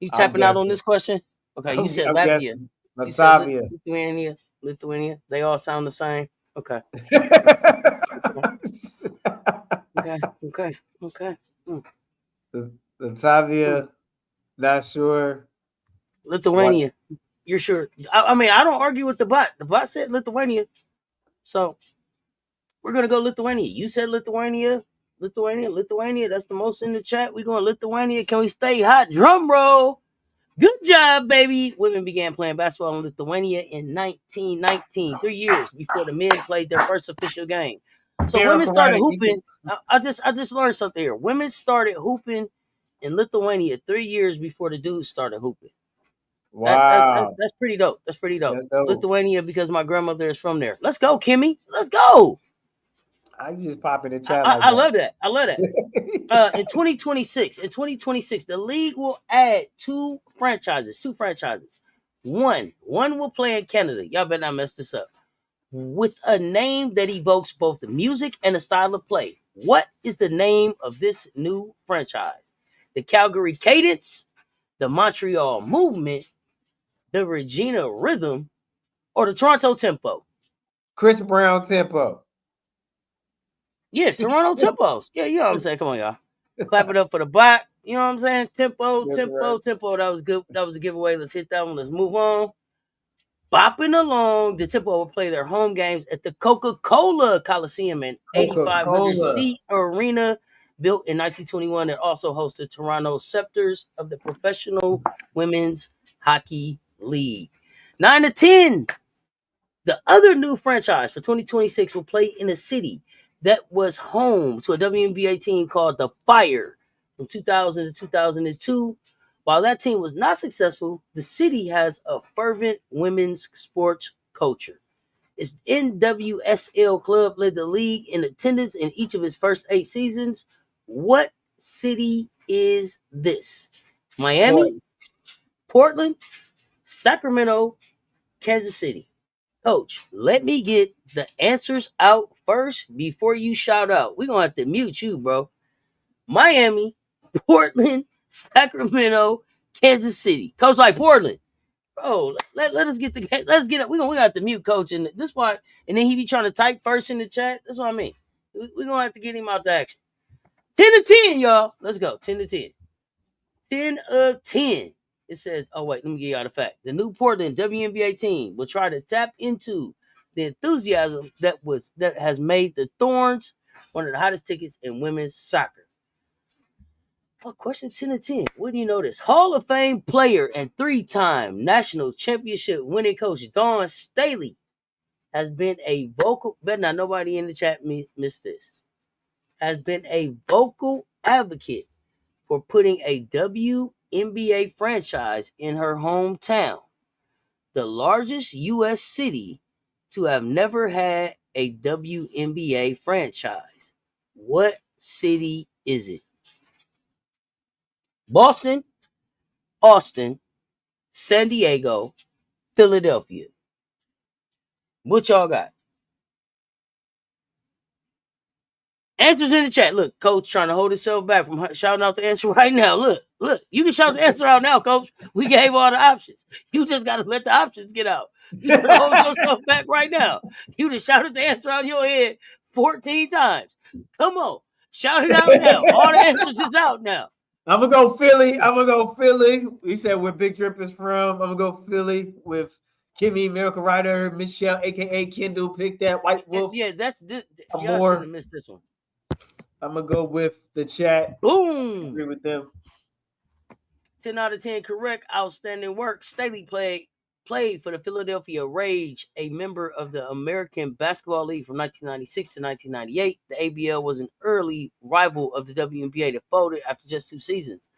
You I'm tapping out on guessing. this question? Okay. You said I'm Latvia. guessing. You said Latavia. Lithuania. Lithuania. They all sound the same. Okay. Okay. Okay. Okay. Okay. Mm. Mm. Latavia. Not sure. What? Lithuania. You're sure? I mean, I don't argue with the bot. The bot said Lithuania. So we're gonna go Lithuania. You said Lithuania. Lithuania. That's the most in the chat. We're going Lithuania. Can we stay hot? Drum roll. Good job, baby. Women began playing basketball in Lithuania in 1919, 3 years before the men played their first official game. So women Miracle started Running Eagle. hooping. I just learned something here. Women started hooping in Lithuania 3 years before the dudes started hooping. Wow. That's pretty dope. That's pretty dope. That's dope. Lithuania because my grandmother is from there. Let's go, Kimmy. Let's go. I just pop in the I, chat I, like I that. love that. I love that. In 2026, the league will add two franchises. One will play in Canada. Y'all better not mess this up. With a name that evokes both the music and the style of play. What is the name of this new franchise? The Calgary Cadence, the Montreal Movement, the Regina Rhythm, or the Toronto Tempo? Chris Brown tempo. Yeah, Toronto Tempos. Yeah, you know what I'm saying. Come on, y'all. Clap it up for the bot. You know what I'm saying? Tempo. That's right. That was good. That was a giveaway. Let's hit that one. Let's move on. bopping along. The Tempo will play their home games at the Coca-Cola Coliseum, an 8,500 Coca-Cola. seat arena built in 1921 that also hosts the Toronto Scepters of the Professional Women's Hockey League. 9 to 10. The other new franchise for 2026 will play in a city that was home to a WNBA team called the Fire from 2000 to 2002. While that team was not successful, the city has a fervent women's sports culture. Its NWSL club led the league in attendance in each of its first 8 seasons. What city is this? Miami, Portland, Sacramento, Kansas City. Coach, let me get the answers out first before you shout out. We're gonna have to mute you, bro. Miami, Portland, Sacramento, Kansas City. Coach like Portland. Bro, let us get the let's get it. We gonna have to mute coach and this why and then he be trying to type first in the chat. That's what I mean. We're gonna have to get him out to action. 10 to 10, y'all. Let's go. 10 to 10. 10 of 10. It says, oh, wait, let me give y'all the fact. The new Portland WNBA team will try to tap into the enthusiasm that has made the Thorns one of the hottest tickets in women's soccer. Oh, question 10 to 10. What do you notice? Hall of Fame player and 3-time national championship winning coach Dawn Staley has been a vocal, better not nobody in the chat missed this, has been a vocal advocate for putting a WNBA franchise in her hometown, the largest U.S. city to have never had a WNBA franchise. What city is it? Boston, Austin, San Diego, Philadelphia. What y'all got? Answers in the chat. Look, coach trying to hold himself back from shouting out the answer right now. Look, you can shout the answer out now, coach. We gave all the options. You just got to let the options get out. You trying to hold yourself back right now. You just shouted the answer out in your head 14 times. Come on, shout it out now. All the answers is out now. I'm gonna go Philly. I'm gonna go Philly. We said where Big Drip is from. I'm gonna go Philly with Kimmy, Miracle Rider, Michelle, aka Kendall. Pick that White Wolf. Yeah, that's this. Y'all More. shouldn't have missed this one. I'm gonna go with the chat. Boom. Agree with them. 10 out of 10 correct. Outstanding work. Staley played for the Philadelphia Rage, a member of the American Basketball League from 1996 to 1998. The ABL was an early rival of the WNBA that folded after just 2 seasons.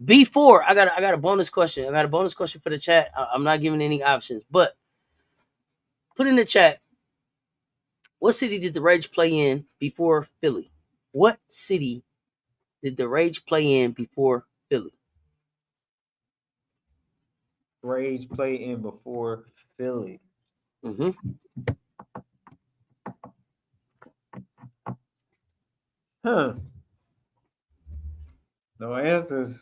Before, I got a bonus question. I got a bonus question for the chat. I'm not giving any options, but put in the chat, what city did the Rage play in before Philly? What city did the Rage play in before Philly? Rage play in before Philly. Mm-hmm. Huh. No answers.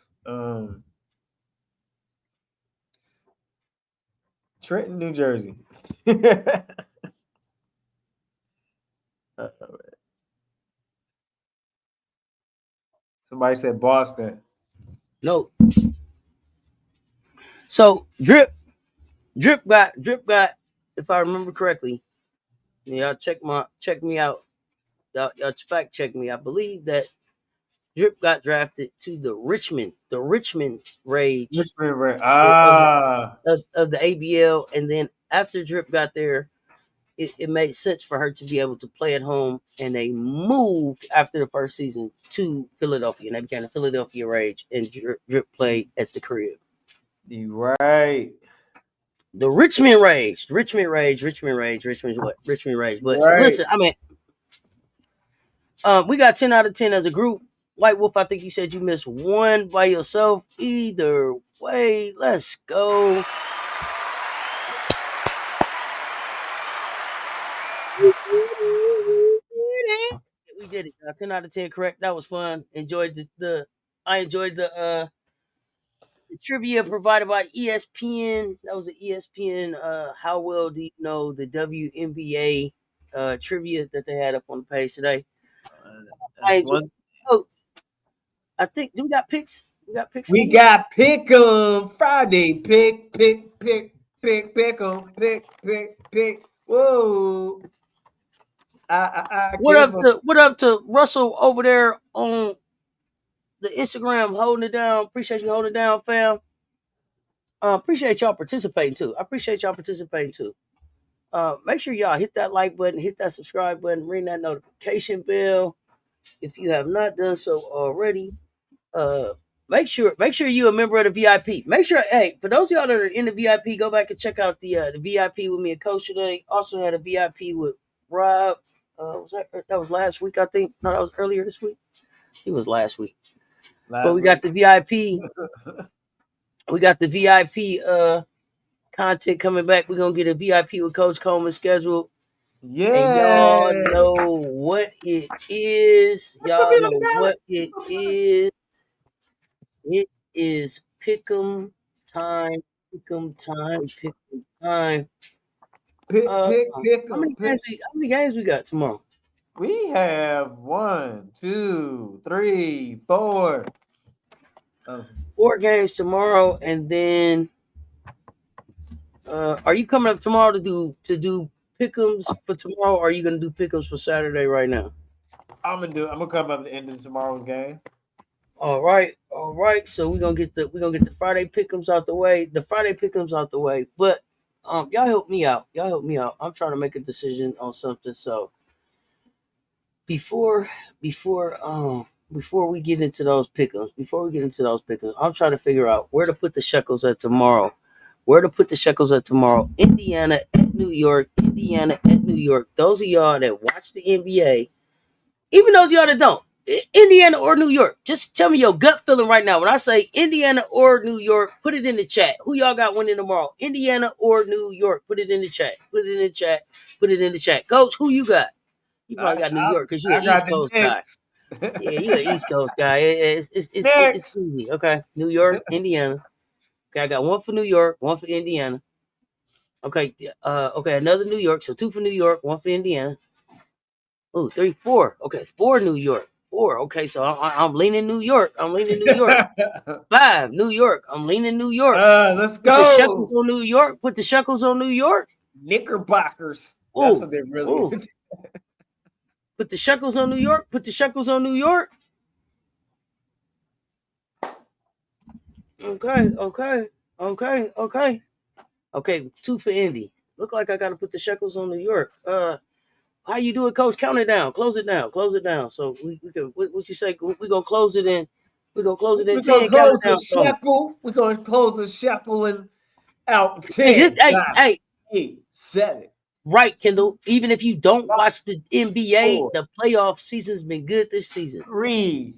Trenton, New Jersey. Somebody said Boston. No. So drip got, if I remember correctly, y'all check me out. Y'all fact check me. I believe that Drip got drafted to the Richmond Rage of the ABL, and then after Drip got there, it made sense for her to be able to play at home, and they moved after the first season to Philadelphia, and they became the Philadelphia Rage, and Drip played at the crib. You right. The Richmond Rage. But right. Listen, I mean, we got 10 out of 10 as a group. White Wolf, I think you said you missed one by yourself. Either way, let's go. We did it. 10 out of 10 correct. That was fun. Enjoyed I enjoyed the trivia provided by ESPN. That was an ESPN. How well do you know the WNBA trivia that they had up on the page today? I think, do we got picks? We got picks. We got pick 'em Friday. Pick. pick 'em, pick. Whoa. I give a What up to Russell over there on the Instagram holding it down? Appreciate you holding it down, fam. Appreciate y'all participating too. I appreciate y'all participating too. Make sure y'all hit that like button, hit that subscribe button, ring that notification bell if you have not done so already. Uh, make sure you a member of the VIP. Make sure, hey, for those of y'all that are in the VIP, go back and check out the VIP with me and Coach today. Also had a VIP with Rob. Was that was last week? I think no, that was earlier this week. It was last week. But last we got week. the VIP. We got the VIP content coming back. We're gonna get a VIP with Coach Coleman scheduled. And y'all Yeah. know what it is. Y'all know what it is. It is pick'em time. Pick'em time. Pick'em time. Pick How 'em, many pick. how many games we got tomorrow? We have 1, 2, 3, 4. Oh, 4 games tomorrow, and then are you coming up tomorrow to do pick'ems for tomorrow? Or are you gonna do pick'ems for Saturday right now? I'm gonna come up at the end of tomorrow's game. All right. So we're gonna get the Friday pick'ems out the way. The Friday pick'ems out the way. But y'all help me out. Y'all help me out. I'm trying to make a decision on something. So before before we get into those pick'ems, I'm trying to figure out where to put the shekels at tomorrow. Where to put the shekels at tomorrow? Indiana at New York. Indiana at New York. Those of y'all that watch the NBA, even those of y'all that don't, Indiana or New York, just tell me your gut feeling right now. When I say Indiana or New York, put it in the chat. Who y'all got winning tomorrow? Indiana or New York? Put it in the chat. Put it in the chat. Put it in the chat. Coach, who you got? You probably I got New York because you're I an got East the Coast guy. Knicks. Yeah, you're an East Coast guy. It's Knicks. easy. Okay, New York, Indiana. Okay, I got one for New York, one for Indiana. Okay, okay, another New York. So two for New York, one for Indiana. Oh, three, four. Okay, four New York. Four. Okay, so I'm leaning New York. I'm leaning New York. Five, New York. I'm leaning New York. Let's Put the shekels go. on New York. Put the shekels on New York. Knickerbockers. That's Oh, what they really. oh. Put the shekels on New York. Put the shekels on New York. Okay, okay, okay, okay. Okay, two for Indy. Look like I got to put the shekels on New York. How you do it, Coach? Count it down. Close it down. Close it down. So we can. What you say? We gonna close it in. We gonna close it in We're gonna 10. Count it close the down for me. shekel. We're gonna close the shekel and out Hey, 10, hey, 9, hey. 8, 7, Right, Kendall. Even if you don't 5, watch the NBA, 4, the playoff season's been good this season. 3,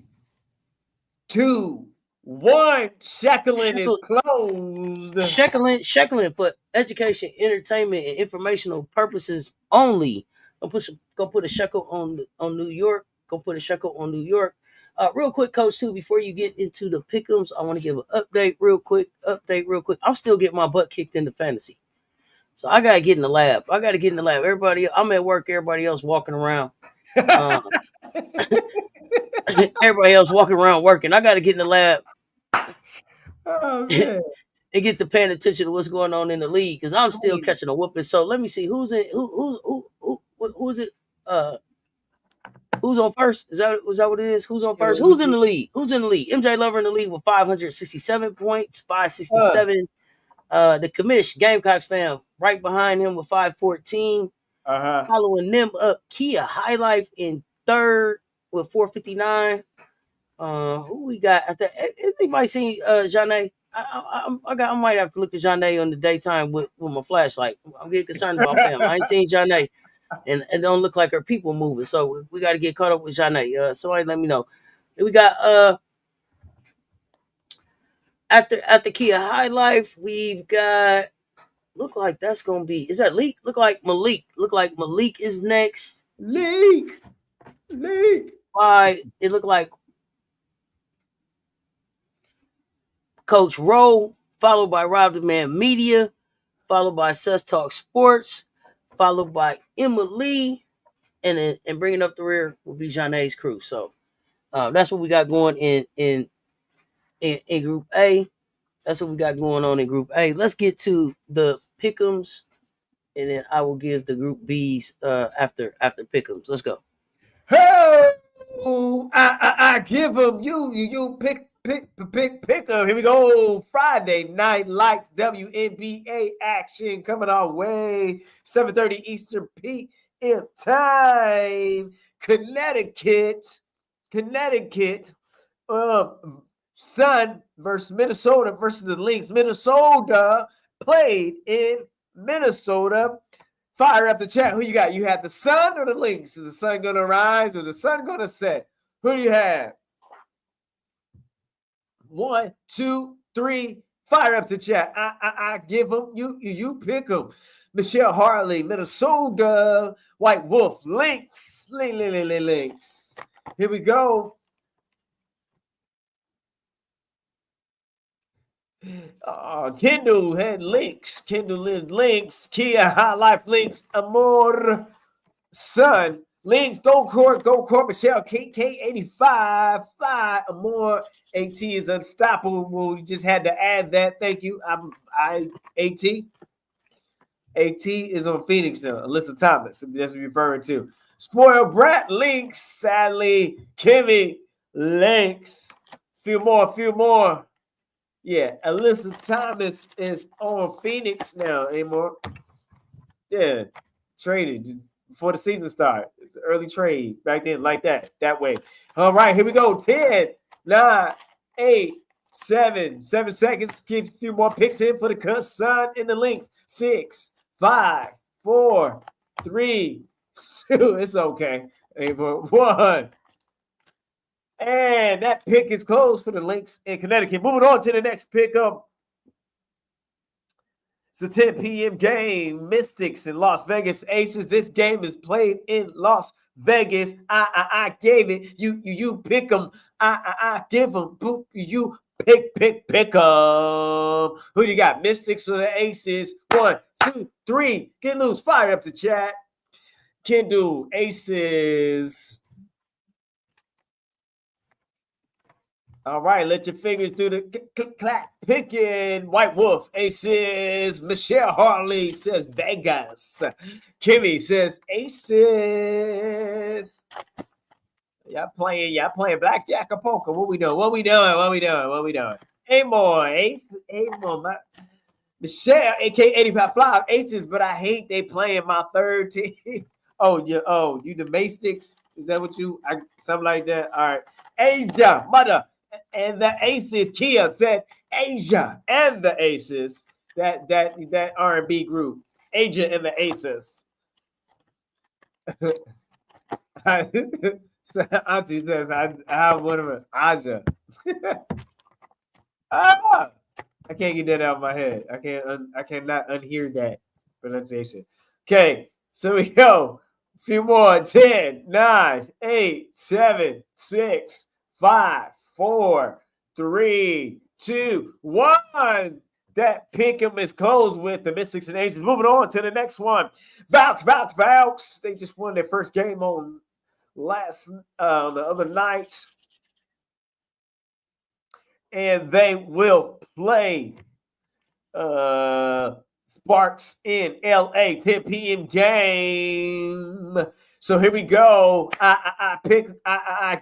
2, 1. Shekeling is Shekel, closed. Sheckling for education, entertainment, and informational purposes only. Gonna put a shekel on New York. Gonna put a shekel on New York. Real quick, Coach, too. Before you get into the pick'ems, I want to give an update, real quick. I'm still getting my butt kicked into fantasy, so I gotta get in the lab. Everybody, I'm at work. Everybody else walking around. Uh, everybody else walking around working. I gotta get in the lab Oh man. and get to paying attention to what's going on in the league because I'm still Hey, catching a whooping. So let me see who's in who's it who's on first? Was that what it is? Who's on yeah, first? let me Who's in see. the league? Who's in the league? MJ Lover in the league with 567 points, Uh, 567. The commish Gamecocks fan right behind him with 514. uh-huh. Following them up, Kia High Life in third with 459. Who we got? Anybody seen Janae? I might have to look at Janae on the daytime with my flashlight. I'm getting concerned about fam. I ain't seen Janae, and it don't look like her people moving. So we got to get caught up with Janae. Somebody let me know. We got at the Kia High Life, we've got look like that's gonna be is that Leak? Look like Malik. Look like Malik is next. Leak. Leak. Why it look like Coach Rowe, followed by Rob the Man Media, followed by Sus Talk Sports, followed by Emma Lee, and bringing up the rear will be Janae's crew. So that's what we got going in Group A. That's what we got going on in Group A. Let's get to the pick'ems, and then I will give the group B's after pick'ems. Let's go. Oh, I give them you pick up. Here we go. Friday Night Lights WNBA action coming our way. 7:30 Eastern PM time. Connecticut. Sun versus Minnesota versus the Lynx. Minnesota played in Minnesota. Fire up the chat. Who you got? You have the sun or the Lynx? Is the sun going to rise or the sun going to set? Who do you have? 1, 2, 3. Fire up the chat. I give them. You pick them. Michelle Harley, Minnesota. White Wolf, Lynx. Lynx. Here we go. Kendall had Lynx. Kendall is Lynx. Kia High Life Lynx. Amor. Sun. Lynx. Go Court. Michelle. KK85. Fly. Amor. AT is unstoppable. You just had to add that. Thank you. AT. AT is on Phoenix now. Alyssa Thomas. That's what you're referring to. Spoiled Brat. Lynx. Sadly. Kimmy. Lynx. Few more. Yeah, Alyssa Thomas is on Phoenix now anymore. Yeah, traded just before the season started. It's an early trade back then, like that way. All right, here we go. 10, 9, 8, 7 seconds. Get a few more picks in for the Sun in the Lynx. 6, 5, 4, 3, 2. It's okay. Anymore. 1. And that pick is closed for the Lynx in Connecticut. Moving on to the next pickup. It's a 10 p.m. game. Mystics and Las Vegas Aces. This game is played in Las Vegas. I gave it. You pick them. I give them. Boop. You pick them. Who do you got? Mystics or the Aces? 1, 2, 3. Get loose. Fire up the chat. Kendall Aces. All right, let your fingers do the clack picking. White Wolf, Aces. Michelle Harley says Vegas. Kimmy says Aces. Y'all playing blackjack or poker? What we doing? Amor, Michelle, AK85 Fly, Aces, but I hate they playing my third team. You the Mystics? Is that what something like that? All right. Asia, mother. And the Aces, Kia said Asia and the Aces, that R&B group, Asia and the Aces. Auntie says I have one of them, Aja. I can't get that out of my head. I cannot unhear that pronunciation. Okay, so we go. A few more. 10, 9, 8, 7, 6, 5, 4, 3, 2, 1. That pick'em is closed with the Mystics and Aces. Moving on to the next one. Vaux. They just won their first game on the other night. And they will play Sparks in LA, 10 p.m. game. So here we go. I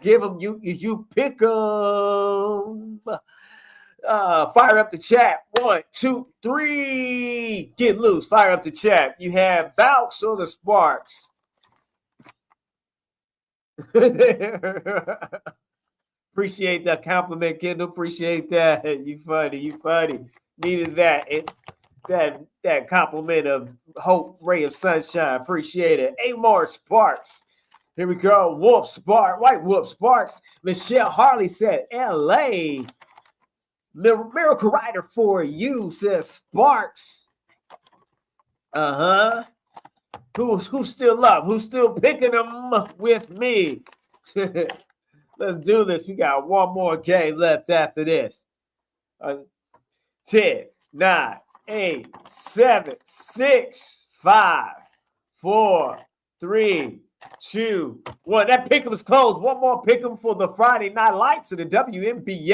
give them. You pick them. Fire up the chat. 1, 2, 3. Get loose. Fire up the chat. You have Vaux or the Sparks. Appreciate that compliment, Kendall. Appreciate that. You funny. Needed that. That compliment of hope, ray of sunshine. Appreciate it. Amor Sparks. Here we go. White Wolf Sparks. Michelle Harley said LA. Miracle Rider for you says Sparks. Who's still up? Who's still picking them with me? Let's do this. We got one more game left after this. 10, 9, 8, 7, 6, 5, 4, 3, 2, 1. That pick'em is closed. One more pick'em for the Friday Night Lights of the WNBA.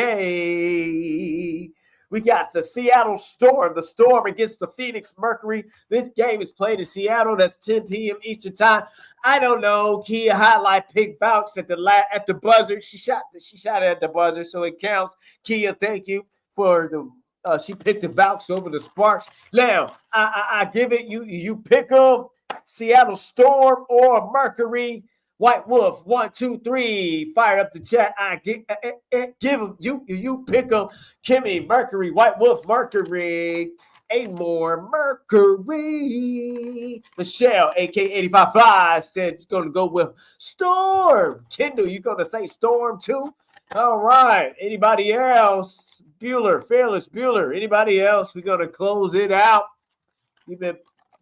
We got the Seattle Storm. The Storm against the Phoenix Mercury. This game is played in Seattle. That's 10 p.m. Eastern time. I don't know. Kia highlight pick bounce at the buzzer. She shot it at the buzzer, so it counts. Kia, thank you for the. She picked the bounce over the Sparks. Now I give it you. You pick them. Seattle Storm or Mercury. White Wolf, 1, 2, 3. Fire up the chat. I give them. You pick them. Kimmy, Mercury, White Wolf, Mercury. Amore, Mercury. Michelle, AK855, said it's going to go with Storm. Kendall, you going to say Storm too? All right. Anybody else? Bueller, Fearless Bueller. Anybody else? We're going to close it out. You've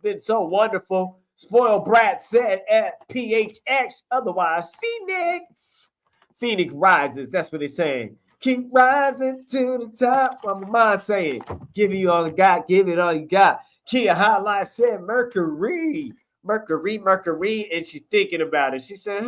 been so wonderful. Spoiled Brat said at PHX, otherwise Phoenix. Phoenix rises. That's what they're saying. Keep rising to the top. What my mind saying? Give it all you got. Give it all you got. Kia High Life said Mercury. Mercury. And she's thinking about it. She said,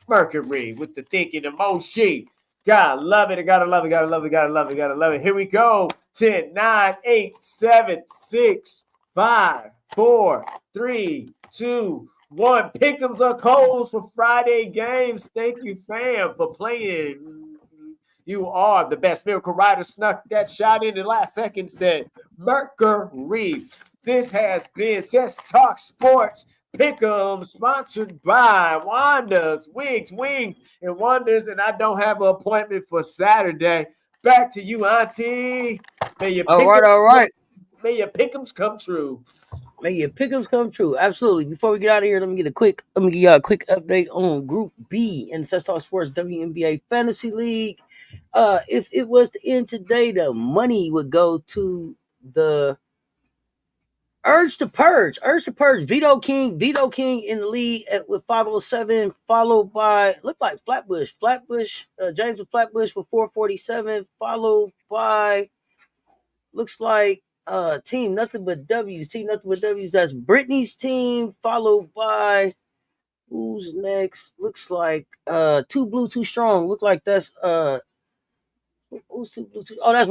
Mercury with the thinking emotion. God love it. I gotta love it. Gotta love it. Gotta love it. Gotta love it. Here we go. 10, 9, 8, 7, 6, 5, 4, 3, 2, 1. Pick'ems or calls for Friday games. Thank you, fam, for playing. You are the best. Miracle Rider snuck that shot in the last second. Said Mercury. This has been Let's Talk Sports Pick'em, sponsored by Wanda's Wings, and Wonders. And I don't have an appointment for Saturday. Back to you, Auntie. May your All right. May your pick'ems come true. May your pick'ems come true. Absolutely. Before we get out of here, let me give y'all a quick update on Group B in Let's Talk Sports WNBA Fantasy League. If it was to end today, the money would go to the Urge to Purge. Vito King in the lead with 507, followed by looked like Flatbush, James with Flatbush with 447, followed by looks like Team Nothing But W's. That's Brittany's team, followed by who's next? Looks like Too Blue Too Strong. Look like that's who's Too Blue Too. Oh, that's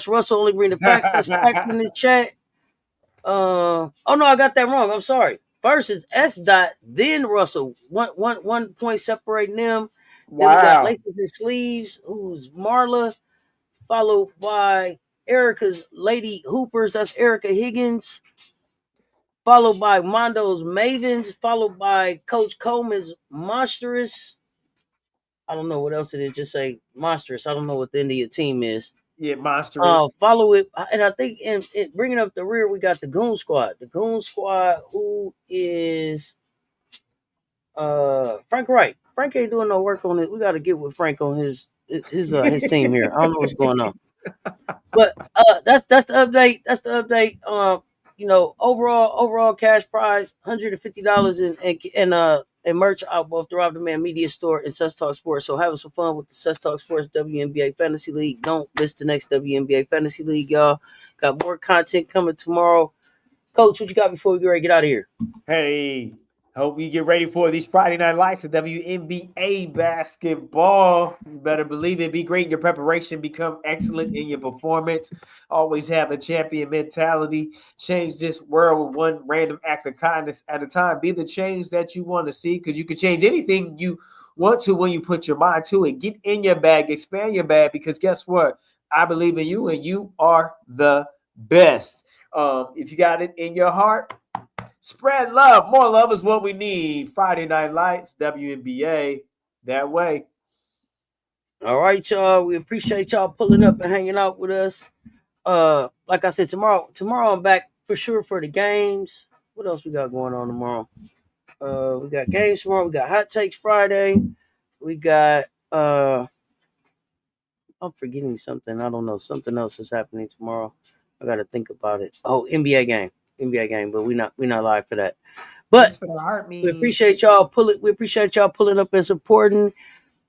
Russell. Only bring the facts. That's facts in the chat. Oh no, I got that wrong. I'm sorry. First is S. Dot, then Russell. One point separating them. Wow. Then we got Laces and Sleeves, who's Marla, followed by Erica's Lady Hoopers. That's Erica Higgins. Followed by Mondo's Mavens. Followed by Coach Coleman's Monstrous. I don't know what else it is. Just say Monstrous. I don't know what the end of your team is. Yeah, Monstrous. Follow it, and I think in bringing up the rear, we got the Goon Squad. Who is Frank Wright. Frank ain't doing no work on it. We got to get with Frank on his team here. I don't know what's going on, but that's the update. Overall cash prize $150 and merch out both the Rob the Man Media Store and Let's Talk Sports. So having some fun with the Let's Talk Sports WNBA Fantasy League. Don't miss the next WNBA Fantasy League, y'all. Got more content coming tomorrow. Coach, what you got before we get ready to get out of here? Hey, hope you get ready for these Friday night lights of WNBA basketball. You better believe it. Be great in your preparation. Become excellent in your performance. Always have a champion mentality. Change this world with one random act of kindness at a time. Be the change that you want to see, because you can change anything you want to when you put your mind to it. Get in your bag. Expand your bag, because guess what? I believe in you, and you are the best. If you got it in your heart, spread love. More love is what we need. Friday Night Lights, WNBA, that way. All right, y'all. We appreciate y'all pulling up and hanging out with us. Like I said, tomorrow I'm back for sure for the games. What else we got going on tomorrow? We got games tomorrow. We got Hot Takes Friday. We got I'm forgetting something. I don't know. Something else is happening tomorrow. I got to think about it. Oh, NBA game, but we not live for that. But we appreciate y'all pulling up and supporting.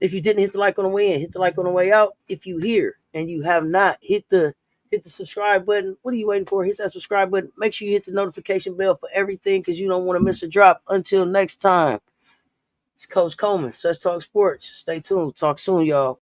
If you didn't hit the like on the way in, hit the like on the way out. If you here and you have not hit the subscribe button, what are you waiting for? Hit that subscribe button. Make sure you hit the notification bell for everything, because you don't want to miss a drop. Until next time, it's Coach Coleman. Let's Talk Sports. Stay tuned. Talk soon, y'all.